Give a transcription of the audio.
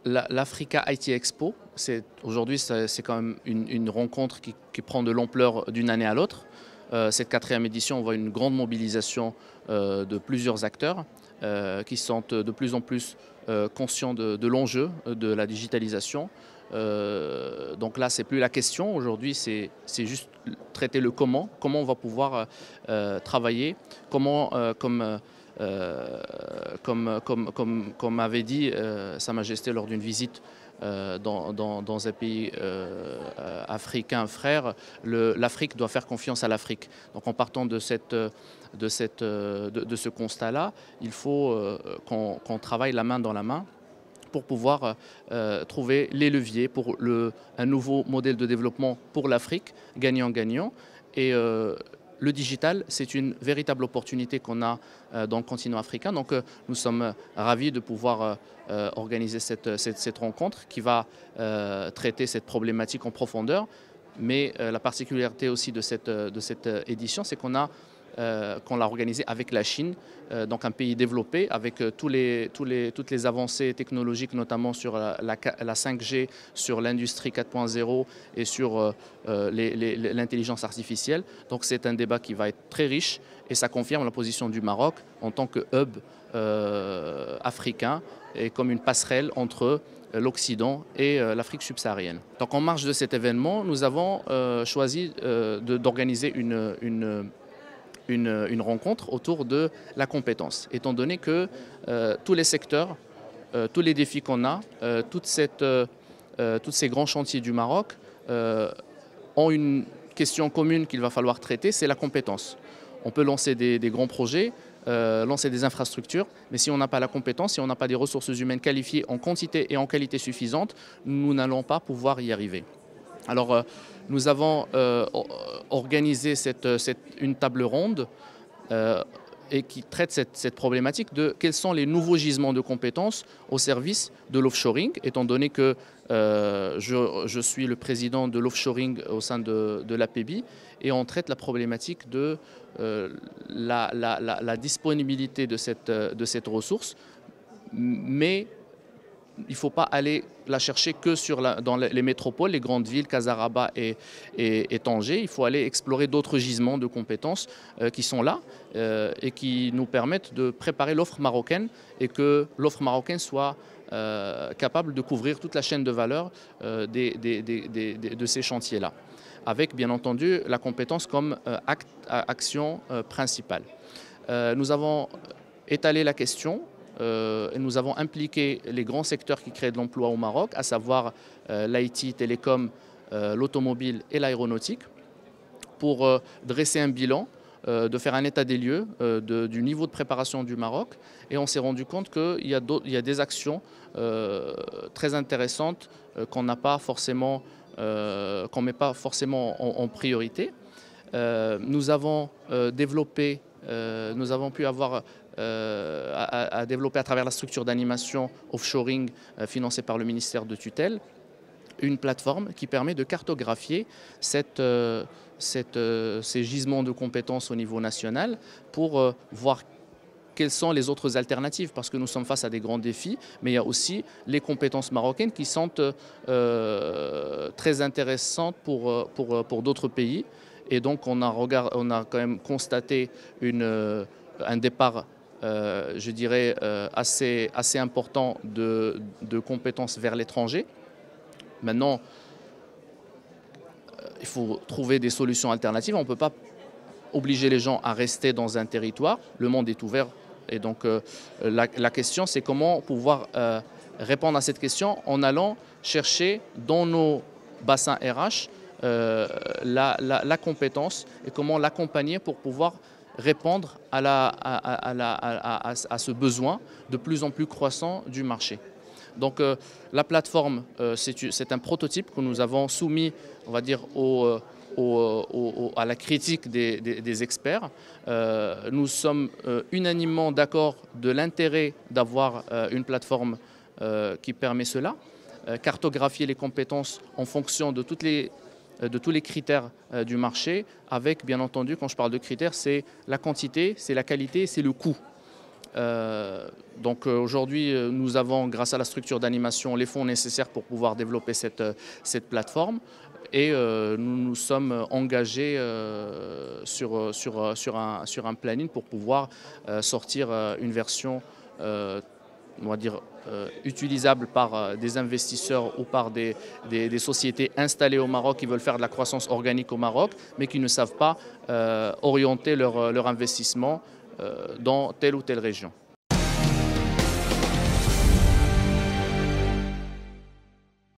l'Africa IT Expo, aujourd'hui c'est quand même une rencontre qui prend de l'ampleur d'une année à l'autre. Cette quatrième édition, on voit une grande mobilisation de plusieurs acteurs qui sont de plus en plus conscients de l'enjeu de la digitalisation. Donc là, c'est plus la question. Aujourd'hui, c'est juste traiter le comment on va pouvoir travailler, comment, comme avait dit Sa Majesté lors d'une visite dans un pays africain frère, l'Afrique doit faire confiance à l'Afrique. Donc en partant de ce constat-là, il faut qu'on travaille la main dans la main pour pouvoir trouver les leviers pour un nouveau modèle de développement pour l'Afrique, gagnant-gagnant. Et le digital, c'est une véritable opportunité qu'on a dans le continent africain. Donc nous sommes ravis de pouvoir organiser cette rencontre qui va traiter cette problématique en profondeur. Mais la particularité aussi de cette édition, c'est qu'on l'a organisé avec la Chine, donc un pays développé, avec toutes les avancées technologiques, notamment sur la 5G, sur l'industrie 4.0 et sur l'intelligence artificielle. Donc c'est un débat qui va être très riche et ça confirme la position du Maroc en tant que hub africain et comme une passerelle entre l'Occident et l'Afrique subsaharienne. Donc en marge de cet événement, nous avons choisi d'organiser une rencontre autour de la compétence, étant donné que tous les secteurs, tous les défis qu'on a, tous ces grands chantiers du Maroc ont une question commune qu'il va falloir traiter, c'est la compétence. On peut lancer des grands projets, lancer des infrastructures, mais si on n'a pas la compétence, si on n'a pas des ressources humaines qualifiées en quantité et en qualité suffisante, nous n'allons pas pouvoir y arriver. Alors, nous avons organisé une table ronde et qui traite cette problématique de quels sont les nouveaux gisements de compétences au service de l'offshoring, étant donné que je suis le président de l'offshoring au sein de l'APEBI et on traite la problématique de la disponibilité de cette ressource, mais il ne faut pas aller la chercher que dans les métropoles, les grandes villes, Casaraba et Tanger. Il faut aller explorer d'autres gisements de compétences qui sont là et qui nous permettent de préparer l'offre marocaine et que l'offre marocaine soit capable de couvrir toute la chaîne de valeur de ces chantiers-là, avec bien entendu la compétence comme action principale. Nous avons étalé la question. Et nous avons impliqué les grands secteurs qui créent de l'emploi au Maroc, à savoir l'IT, télécom, l'automobile et l'aéronautique, pour dresser un bilan, de faire un état des lieux du niveau de préparation du Maroc. Et on s'est rendu compte qu'il y a des actions très intéressantes qu'on n'a pas forcément, qu'on ne met pas forcément en priorité. Nous avons développé, nous avons pu avoir à développer à travers la structure d'animation offshoring financée par le ministère de tutelle, une plateforme qui permet de cartographier ces gisements de compétences au niveau national pour voir quelles sont les autres alternatives, parce que nous sommes face à des grands défis, mais il y a aussi les compétences marocaines qui sont très intéressantes pour d'autres pays. Et donc on a quand même constaté un départ je dirais, assez important de compétences vers l'étranger. Maintenant, il faut trouver des solutions alternatives. On ne peut pas obliger les gens à rester dans un territoire. Le monde est ouvert. Et donc, la question, c'est comment pouvoir répondre à cette question en allant chercher dans nos bassins RH la compétence et comment l'accompagner pour pouvoir répondre à ce besoin de plus en plus croissant du marché. Donc la plateforme, c'est un prototype que nous avons soumis, on va dire, à la critique des experts. Nous sommes unanimement d'accord de l'intérêt d'avoir une plateforme qui permet cela, cartographier les compétences en fonction de tous les critères du marché, avec bien entendu, quand je parle de critères, c'est la quantité, c'est la qualité, c'est le coût. Donc aujourd'hui, nous avons, grâce à la structure d'animation, les fonds nécessaires pour pouvoir développer cette plateforme. Et nous nous sommes engagés sur un planning pour pouvoir sortir une version, on va dire, utilisable par des investisseurs ou par des sociétés installées au Maroc qui veulent faire de la croissance organique au Maroc, mais qui ne savent pas orienter leur investissement dans telle ou telle région.